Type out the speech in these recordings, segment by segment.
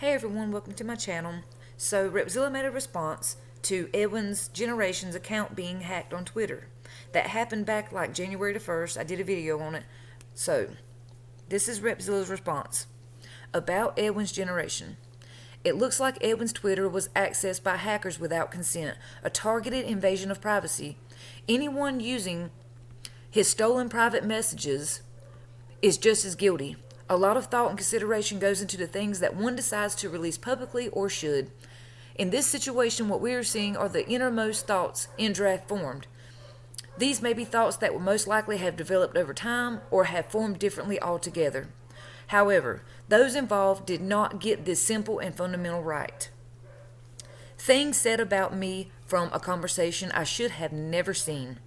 Hey everyone, welcome to my channel. So Repzilla made a response to Edwins' Generations account being hacked on Twitter. That happened back like January the 1st. I did a video on it. So this is Repzilla's response. About Edwin's Generation. It looks like Edwin's Twitter was accessed by hackers without consent, a targeted invasion of privacy. Anyone using his stolen private messages is just as guilty. A lot of thought and consideration goes into the things that one decides to release publicly or should. In this situation, what we are seeing are the innermost thoughts in draft formed. These may be thoughts that will most likely have developed over time or have formed differently altogether. However, those involved did not get this simple and fundamental right. Things said about me from a conversation I should have never seen.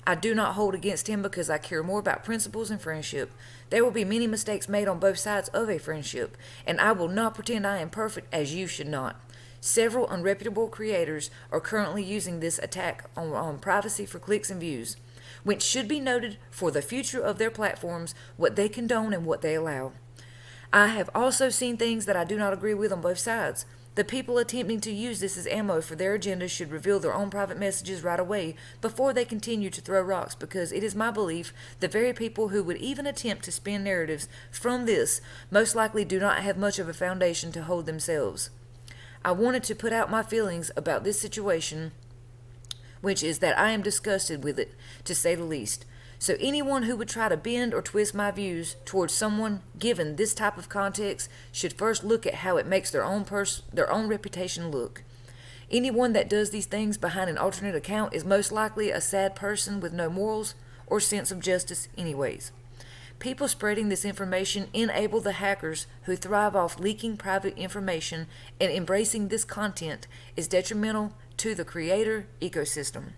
I do not hold against him because I care more about principles and friendship. There will be many mistakes made on both sides of a friendship, and I will not pretend I am perfect, as you should not. Several unreputable creators are currently using this attack on privacy for clicks and views, which should be noted for the future of their platforms, what they condone and what they allow. I have also seen things that I do not agree with on both sides. The people attempting to use this as ammo for their agenda should reveal their own private messages right away before they continue to throw rocks, because it is my belief the very people who would even attempt to spin narratives from this most likely do not have much of a foundation to hold themselves. I wanted to put out my feelings about this situation, which is that I am disgusted with it, to say the least. So anyone who would try to bend or twist my views towards someone given this type of context should first look at how it makes their own reputation look. Anyone that does these things behind an alternate account is most likely a sad person with no morals or sense of justice anyways. People spreading this information enable the hackers who thrive off leaking private information, and embracing this content is detrimental to the creator ecosystem.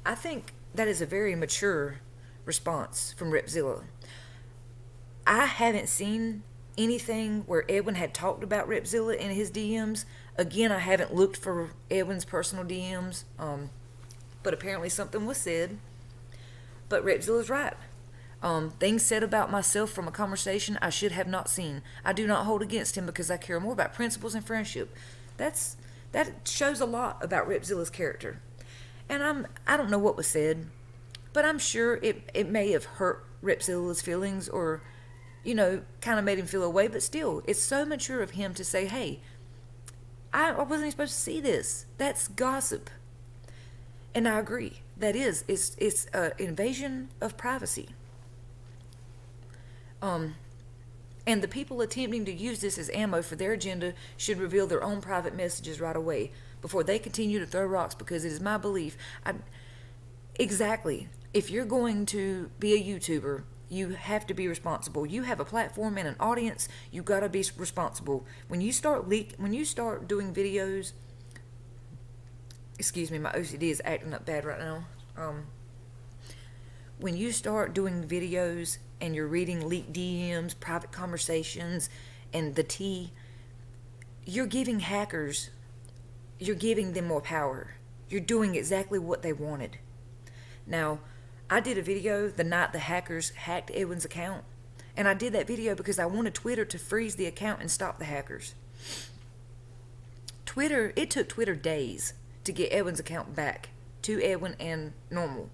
I think that is a very mature response from Repzilla. I haven't seen anything where Edwin had talked about Repzilla in his DMs. Again, I haven't looked for Edwin's personal DMs, but apparently something was said. But Repzilla's right. Things said about myself from a conversation I should have not seen. I do not hold against him because I care more about principles and friendship. That shows a lot about Repzilla's character. And I don't know what was said, but I'm sure it may have hurt Repzilla's feelings, or, kind of made him feel away. But still, it's so mature of him to say, hey, I wasn't even supposed to see this. That's gossip. And I agree. It's an invasion of privacy. And the people attempting to use this as ammo for their agenda should reveal their own private messages right away before they continue to throw rocks, because it is my belief. Exactly. If you're going to be a YouTuber, you have to be responsible. You have a platform and an audience. You gotta be responsible. When you start doing videos, excuse me, my OCD is acting up bad right now. When you start doing videos and you're reading leaked DMs, private conversations, and the tea, you're giving hackers, you're giving them more power. You're doing exactly what they wanted. Now, I did a video the night the hackers hacked Edwin's account, and I did that video because I wanted Twitter to freeze the account and stop the hackers. It took Twitter days to get Edwin's account back to Edwin and normal.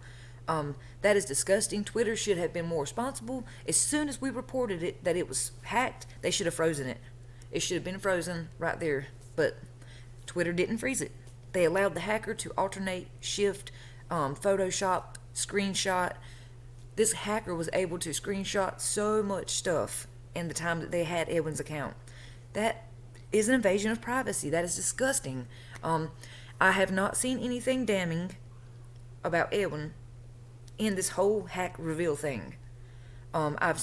That is disgusting. Twitter should have been more responsible. As soon as we reported it that it was hacked, they should have frozen it. It should have been frozen right there, but Twitter didn't freeze it. They allowed the hacker to alternate, shift, Photoshop, screenshot. This hacker was able to screenshot so much stuff in the time that they had Edwin's account. That is an invasion of privacy. That is disgusting. I have not seen anything damning about Edwin in this whole hack reveal thing. I've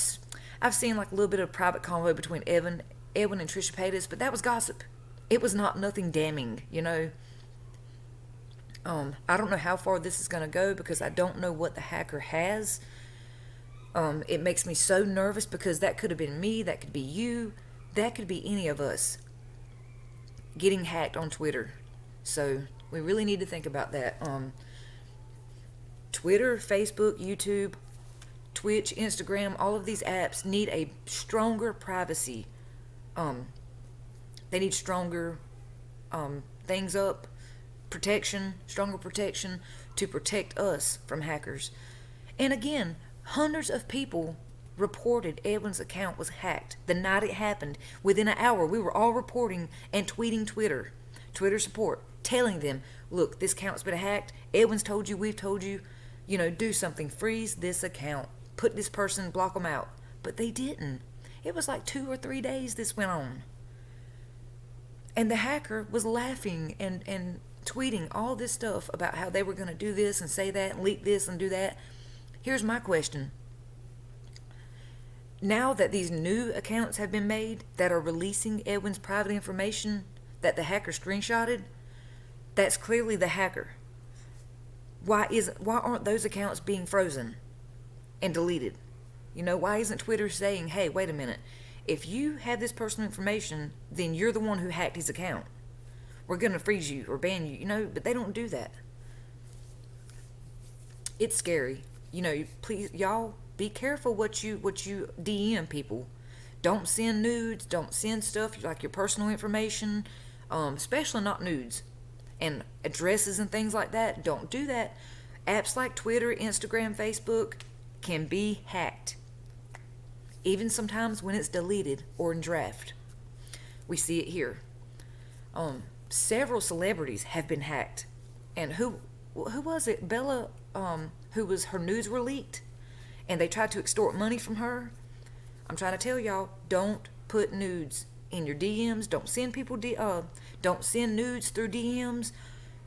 seen like a little bit of private convo between Edwin and Trisha Paytas, but that was gossip. It was nothing damning, I don't know how far this is going to go because I don't know what the hacker has. It makes me so nervous because that could have been me, that could be you, that could be any of us getting hacked on Twitter. So we really need to think about that. Twitter, Facebook, YouTube, Twitch, Instagram, all of these apps need a stronger privacy. They need stronger things up, stronger protection to protect us from hackers. And again, hundreds of people reported Edwin's account was hacked the night it happened. Within an hour, we were all reporting and tweeting Twitter support, telling them, look, this account's been hacked. Edwin's told you, we've told you, do something. Freeze this account. Put this person, block them out. But they didn't. It was like 2 or 3 days this went on. And the hacker was laughing and tweeting all this stuff about how they were going to do this and say that and leak this and do that. Here's my question. Now that these new accounts have been made that are releasing Edwin's private information that the hacker screenshotted, that's clearly the hacker. Why aren't those accounts being frozen and deleted? Why isn't Twitter saying, hey, wait a minute, if you have this personal information, then you're the one who hacked his account. We're going to freeze you or ban you, but they don't do that. It's scary. Please, y'all, be careful what you DM people. Don't send nudes. Don't send stuff like your personal information, especially not nudes and addresses and things like that. Don't do that. Apps like Twitter, Instagram, Facebook can be hacked. Even sometimes when it's deleted or in draft. We see it here. Several celebrities have been hacked. And who was it? Bella, her nudes were leaked. And they tried to extort money from her. I'm trying to tell y'all, don't put nudes in your DMs. Don't send people, don't send nudes through DMs.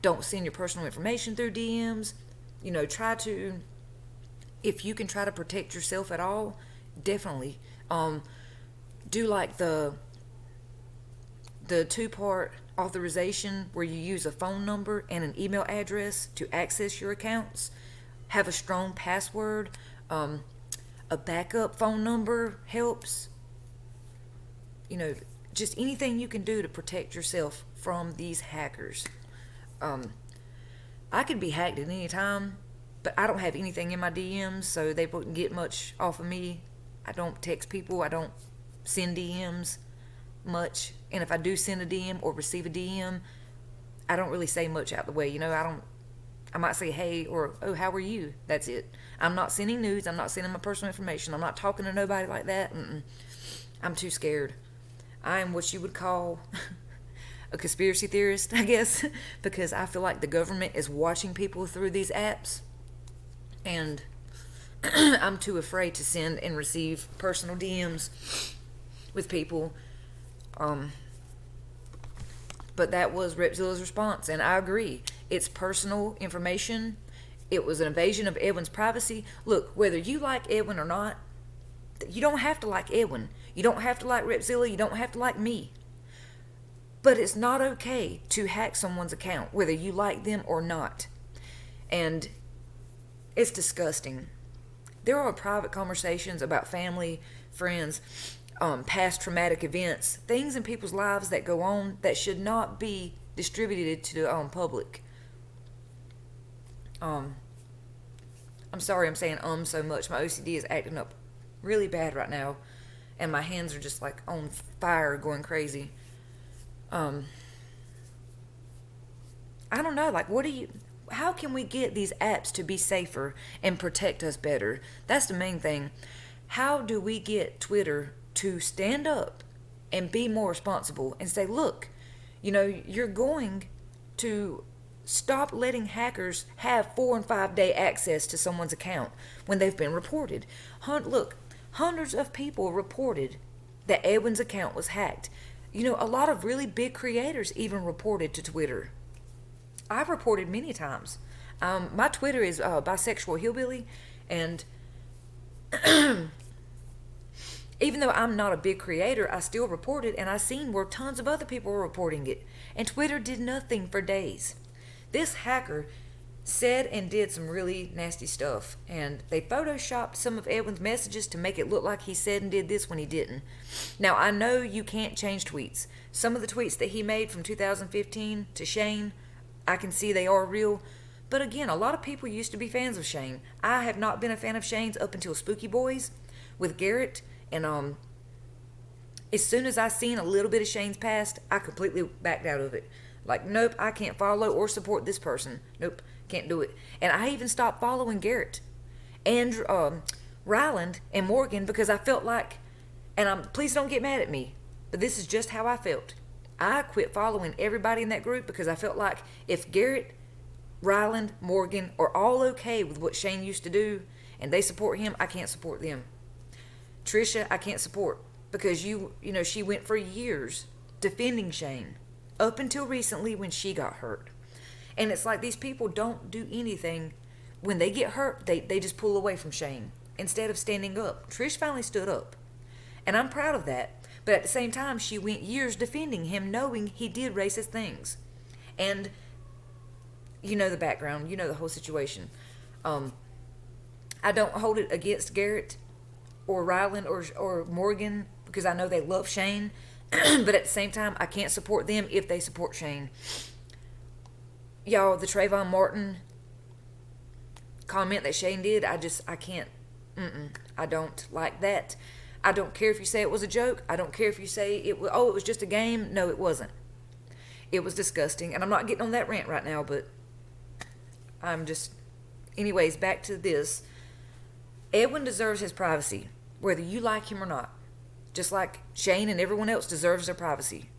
Don't send your personal information through DMs. Try to, if you can try to protect yourself at all, definitely do like the 2-part authorization where you use a phone number and an email address to access your accounts. Have a strong password. A backup phone number helps. Just anything you can do to protect yourself from these hackers. I could be hacked at any time, but I don't have anything in my DMs, so they wouldn't get much off of me. I don't text people. I don't send DMs much. And if I do send a DM or receive a DM, I don't really say much out the way. I might say, hey, or, oh, how are you? That's it. I'm not sending nudes. I'm not sending my personal information. I'm not talking to nobody like that. I'm too scared. I am what you would call a conspiracy theorist, I guess, because I feel like the government is watching people through these apps. And I'm too afraid to send and receive personal DMs with people. But that was Repzilla's response, and I agree. It's personal information. It was an invasion of Edwin's privacy. Look, whether you like Edwin or not, you don't have to like Edwin. You don't have to like Repzilla. You don't have to like me. But it's not okay to hack someone's account, whether you like them or not. And it's disgusting. There are private conversations about family, friends, past traumatic events, things in people's lives that go on that should not be distributed to the public. I'm sorry I'm saying so much. My OCD is acting up really bad right now, and my hands are just like on fire, going crazy. I don't know, like, how can we get these apps to be safer and protect us better? That's the main thing. How do we get Twitter to stand up and be more responsible and say, look, you're going to stop letting hackers have 4 and 5 day access to someone's account when they've been reported. Look, hundreds of people reported that Edwin's account was hacked. A lot of really big creators even reported to Twitter. I've reported many times. My Twitter is bisexual hillbilly, and even though I'm not a big creator, I still reported, and I seen where tons of other people were reporting it, and Twitter did nothing for days. This hacker said and did some really nasty stuff, and they photoshopped some of Edwin's messages to make it look like he said and did this when he didn't. Now, I know you can't change tweets. Some of the tweets that he made from 2015 to Shane, I can see they are real, But again, a lot of people used to be fans of Shane. I have not been a fan of Shane's up until Spooky Boys with Garrett. And as soon as I seen a little bit of Shane's past, I completely backed out of it. Like, nope, I can't follow or support this person. Nope, can't do it. And I even stopped following Garrett and Ryland and Morgan because I felt like, and please don't get mad at me, but this is just how I felt. I quit following everybody in that group because I felt like if Garrett, Ryland, Morgan are all okay with what Shane used to do and they support him, I can't support them. Trisha, I can't support because you know, she went for years defending Shane up until recently when she got hurt. And it's like these people don't do anything. When they get hurt, they just pull away from Shane instead of standing up. Trish finally stood up. And I'm proud of that. But at the same time, she went years defending him knowing he did racist things. And you know the background. You know the whole situation. I don't hold it against Garrett or Ryland or Morgan because I know they love Shane. But at the same time, I can't support them if they support Shane. Y'all, the Trayvon Martin comment that Shane did, I can't. I don't like that. I don't care if you say it was a joke. I don't care if you say it was just a game. No, it wasn't. It was disgusting. And I'm not getting on that rant right now, but I'm just... Anyways, back to this. Edwin deserves his privacy, whether you like him or not. Just like Shane and everyone else deserves their privacy.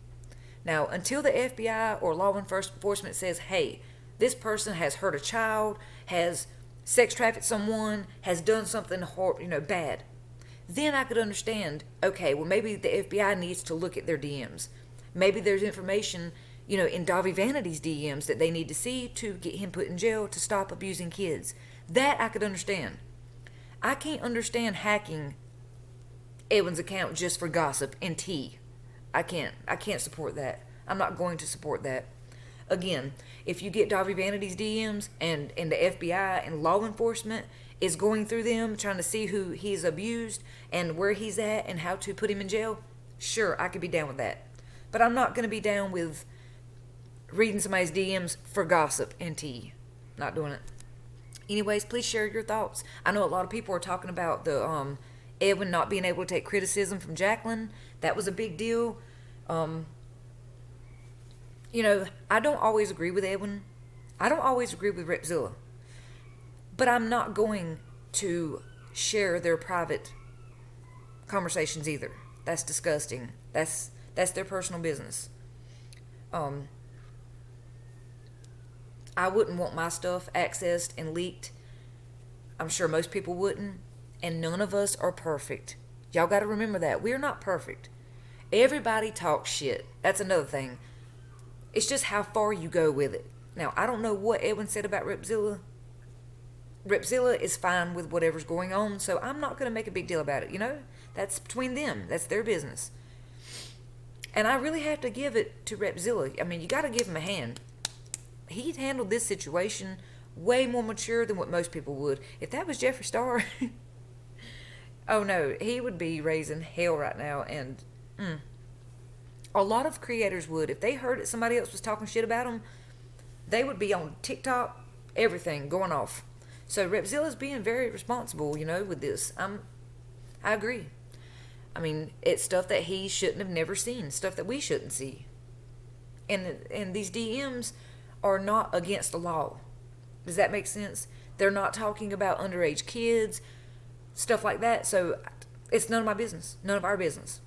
Now, until the FBI or law enforcement says, hey, this person has hurt a child, has sex trafficked someone, has done something bad, then I could understand, okay, well, maybe the FBI needs to look at their DMs. Maybe there's information, in Davi Vanity's DMs that they need to see to get him put in jail to stop abusing kids. That I could understand. I can't understand hacking Edwin's account just for gossip and tea. I can't support that. I'm not going to support that. Again, if you get Davi Vanity's DMs and the FBI and law enforcement is going through them trying to see who he's abused and where he's at and how to put him in jail, sure, I could be down with that. But I'm not going to be down with reading somebody's DMs for gossip and tea. Not doing it. Anyways, please share your thoughts. I know a lot of people are talking about the Edwin not being able to take criticism from Jacqueline. That was a big deal. I don't always agree with Edwin. I don't always agree with Repzilla. But I'm not going to share their private conversations either. That's disgusting. That's their personal business. I wouldn't want my stuff accessed and leaked. I'm sure most people wouldn't. And none of us are perfect. Y'all got to remember that. We're not perfect. Everybody talks shit. That's another thing. It's just how far you go with it. Now, I don't know what Edwin said about Repzilla. Repzilla is fine with whatever's going on, so I'm not going to make a big deal about it, That's between them. That's their business. And I really have to give it to Repzilla. I mean, you got to give him a hand. He handled this situation way more mature than what most people would. If that was Jeffree Star... Oh no, he would be raising hell right now, and a lot of creators would. If they heard that somebody else was talking shit about them, they would be on TikTok, everything, going off. So Repzilla's being very responsible, with this. I agree. I mean, it's stuff that he shouldn't have never seen, stuff that we shouldn't see. And these DMs are not against the law. Does that make sense? They're not talking about underage kids, stuff like that. So it's none of my business. None of our business.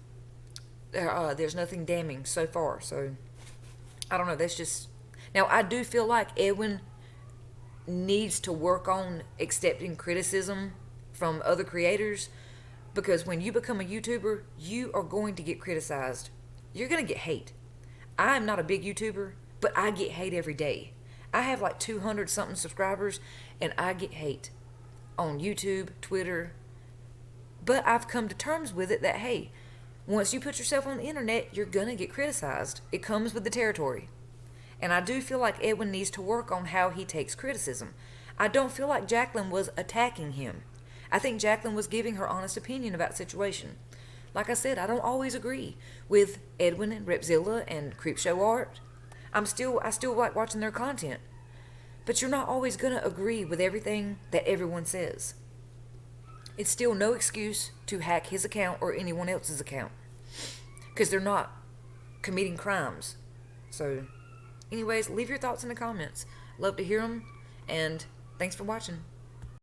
There's nothing damning so far. So I don't know. That's just... Now, I do feel like Edwin needs to work on accepting criticism from other creators, because when you become a YouTuber, you are going to get criticized. You're going to get hate. I'm not a big YouTuber, but I get hate every day. I have like 200 something subscribers, and I get hate on YouTube, Twitter. But I've come to terms with it that, hey, once you put yourself on the internet, you're going to get criticized. It comes with the territory. And I do feel like Edwin needs to work on how he takes criticism. I don't feel like Jacqueline was attacking him. I think Jacqueline was giving her honest opinion about the situation. Like I said, I don't always agree with Edwin and Repzilla and Creepshow Art. I still like watching their content. But you're not always going to agree with everything that everyone says. It's still no excuse to hack his account or anyone else's account, because they're not committing crimes. So, anyways, leave your thoughts in the comments. Love to hear them, and thanks for watching.